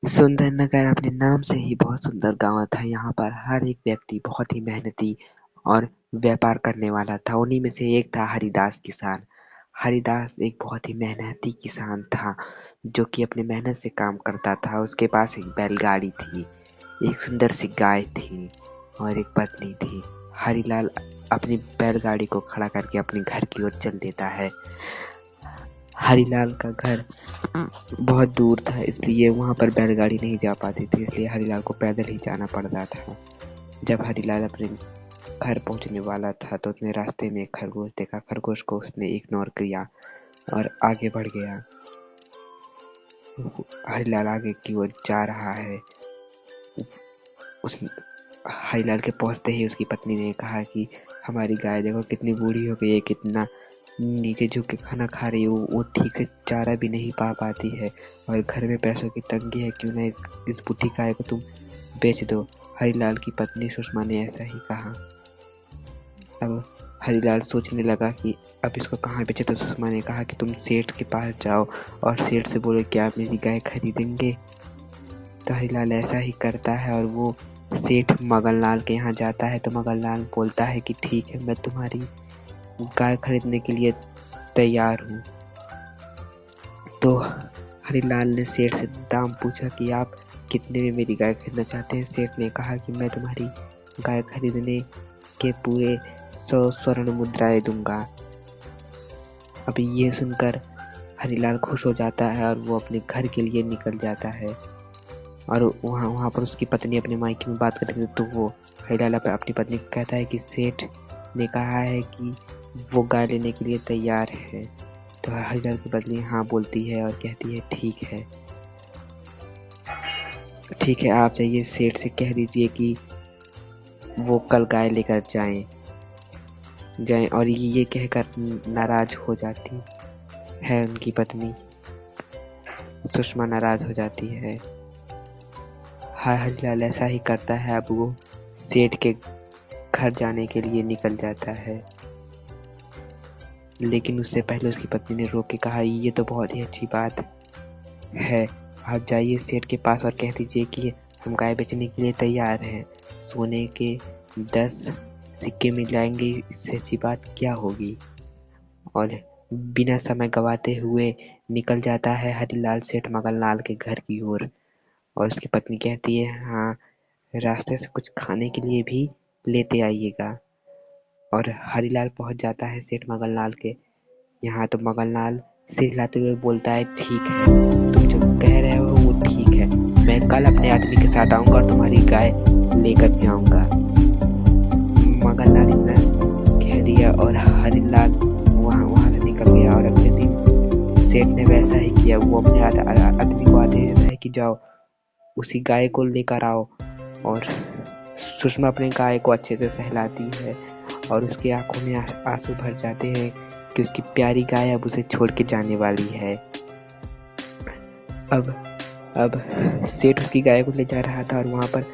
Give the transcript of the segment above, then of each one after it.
सुंदर नगर अपने नाम से ही बहुत सुंदर गांव था। यहाँ पर हर एक व्यक्ति बहुत ही मेहनती और व्यापार करने वाला था। उन्हीं में से एक था हरिदास किसान। हरिदास एक बहुत ही मेहनती किसान था, जो कि अपने मेहनत से काम करता था। उसके पास एक बैलगाड़ी थी, एक सुंदर सी गाय थी और एक पत्नी थी। हरिलाल अपनी बैलगाड़ी को खड़ा करके अपने घर की ओर चल देता है। हरिलाल का घर बहुत दूर था, इसलिए वहां पर बैलगाड़ी नहीं जा पाती थी, इसलिए हरिलाल को पैदल ही जाना पड़ता था। जब हरिलाल अपने घर पहुंचने वाला था तो उसने रास्ते में एक खरगोश देखा। खरगोश को उसने इग्नोर किया और आगे बढ़ गया। हरिलाल आगे की ओर जा रहा है। उस हरिलाल के पहुंचते ही उसकी पत्नी ने कहा कि हमारी गाय देखो कितनी बूढ़ी हो गई है, कितना नीचे झुक के खाना खा रही है, वो ठीक से चारा भी नहीं पा पाती है और घर में पैसों की तंगी है, क्यों ना इस बूढ़ी गाय को तुम बेच दो। हरिलाल की पत्नी सुषमा ने ऐसा ही कहा। अब हरिलाल सोचने लगा कि अब इसको कहाँ बेचे, तो सुषमा ने कहा कि तुम सेठ के पास जाओ और सेठ से बोलो क्या आप मेरी गाय खरीदेंगे। तो हरिलाल ऐसा ही करता है और वो सेठ मगनलाल के यहाँ जाता है। तो मगनलाल बोलता है कि ठीक है, मैं तुम्हारी गाय खरीदने के लिए तैयार हूँ। तो हरिलाल ने सेठ से दाम पूछा कि आप कितने में मेरी गाय खरीदना चाहते हैं। सेठ ने कहा कि मैं तुम्हारी गाय खरीदने के पूरे 100 स्वर्ण मुद्राएं दूंगा। अभी ये सुनकर हरिलाल खुश हो जाता है और वो अपने घर के लिए निकल जाता है। और वहाँ पर उसकी पत्नी अपने मायके में बात करती है, तो वो हरिलाल अपनी पत्नी को कहता है कि सेठ ने कहा है कि वो गाय लेने के लिए तैयार है। तो हरिलाल की पत्नी हाँ बोलती है और कहती है ठीक है, ठीक है, आप जाइए सेठ से कह दीजिए कि वो कल गाय लेकर जाएं। और ये कहकर नाराज हो जाती है उनकी पत्नी। सुषमा नाराज हो जाती है। हरिलाल ऐसा ही करता है। अब वो सेठ के घर जाने के लिए निकल जाता है, लेकिन उससे पहले उसकी पत्नी ने रोक के कहा ये तो बहुत ही अच्छी बात है, आप जाइए सेठ के पास और कह दीजिए कि हम गाय बेचने के लिए तैयार हैं, सोने के 10 सिक्के मिल जाएंगे, इससे अच्छी बात क्या होगी। और बिना समय गवाते हुए निकल जाता है हरिलाल सेठ मगनलाल के घर की ओर। और उसकी पत्नी कहती है हाँ, रास्ते से कुछ खाने के लिए भी लेते आइएगा। और हरिलाल पहुंच जाता है सेठ मगनलाल के यहाँ। तो मगनलाल सिर हिलाते हुए बोलता है ठीक है, तुम जो कह रहे हो वो ठीक है, मैं कल अपने आदमी के साथ आऊंगा और तुम्हारी गाय लेकर जाऊंगा। मगनलाल इतना कह दिया और हरिलाल वहां से निकल गया। और अगले दिन सेठ ने वैसा ही किया। वो अपने आदमी को आदेश देता है कि जाओ उसी गाय को लेकर आओ। और सुषमा अपने गाय को अच्छे से सहलाती है और उसकी आंखों में आंसू भर जाते हैं कि उसकी प्यारी गाय अब उसे छोड़ के जाने वाली है। अब सेठ उसकी गाय को ले जा रहा था और वहां पर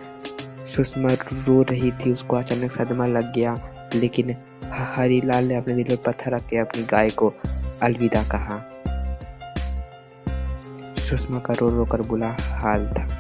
सुषमा रो रही थी। उसको अचानक सदमा लग गया, लेकिन हरिलाल ने अपने दिल में पत्थर रख के अपनी गाय को अलविदा कहा। सुषमा का रो रो कर बुरा हाल था।